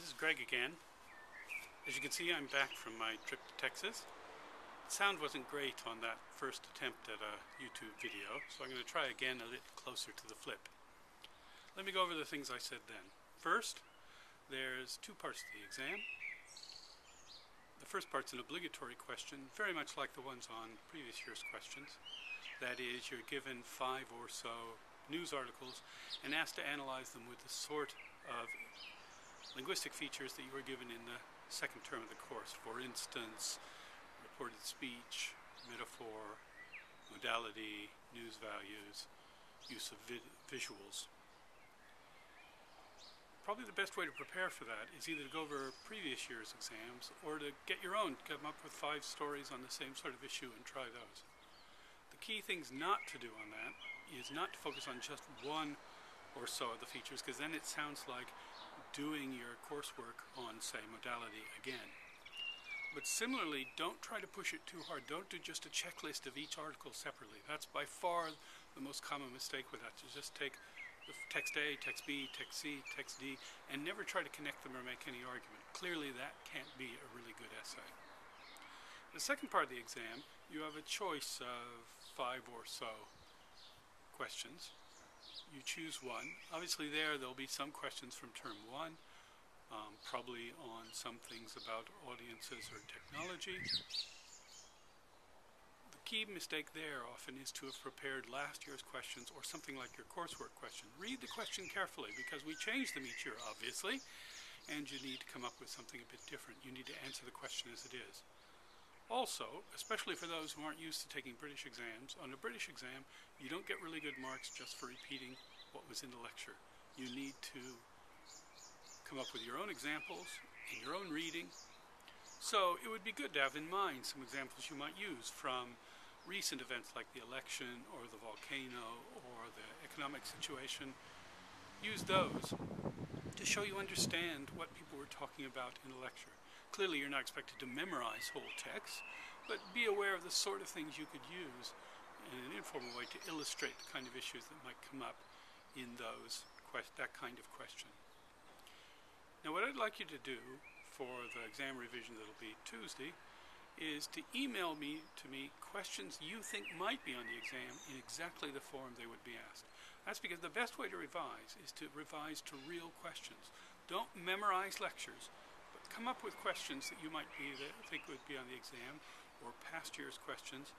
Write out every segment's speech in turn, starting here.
This is Greg again. As you can see, I'm back from my trip to Texas. The sound wasn't great on that first attempt at a YouTube video, so I'm going to try again a little closer to the flip. Let me go over the things I said then. First, there's two parts to the exam. The first part's an obligatory question, very much like the ones on previous year's questions. That is, you're given 5 or so news articles and asked to analyze them with the sort of linguistic features that you were given in the second term of the course. For instance, reported speech, metaphor, modality, news values, use of visuals. Probably the best way to prepare for that is either to go over previous year's exams or to get your own, come up with 5 stories on the same sort of issue and try those. The key things not to do on that is not to focus on just one or so of the features, because then it sounds like doing your coursework on, say, modality again. But similarly, don't try to push it too hard. Don't do just a checklist of each article separately. That's by far the most common mistake with that. To just take the text A, text B, text C, text D, and never try to connect them or make any argument. Clearly that can't be a really good essay. The second part of the exam, you have a choice of 5 or so questions. You choose one. Obviously there'll be some questions from term 1, probably on some things about audiences or technology. The key mistake there often is to have prepared last year's questions or something like your coursework question. Read the question carefully, because we change them each year, obviously, and you need to come up with something a bit different. You need to answer the question as it is. Also, especially for those who aren't used to taking British exams, on a British exam, you don't get really good marks just for repeating what was in the lecture. You need to come up with your own examples in your own reading. So it would be good to have in mind some examples you might use from recent events like the election or the volcano or the economic situation. Use those to show you understand what people were talking about in a lecture. Clearly you're not expected to memorize whole texts, but be aware of the sort of things you could use in an informal way to illustrate the kind of issues that might come up in that kind of question. Now what I'd like you to do for the exam revision that'll be Tuesday is to email to me questions you think might be on the exam in exactly the form they would be asked. That's because the best way to revise is to revise to real questions. Don't memorize lectures, but come up with questions that you might think would be on the exam, or past year's questions,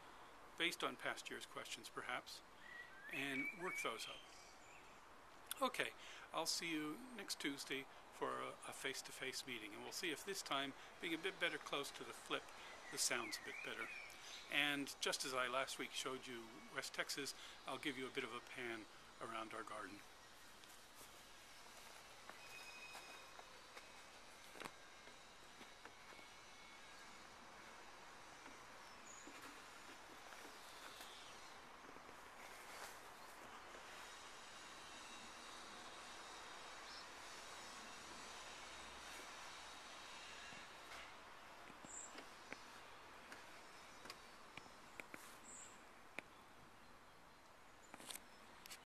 based on past year's questions perhaps, and work those up. Okay, I'll see you next Tuesday for a face-to-face meeting, and we'll see if this time, being a bit better close to the flip, the sound's a bit better. And just as I last week showed you West Texas, I'll give you a bit of a pan around our garden.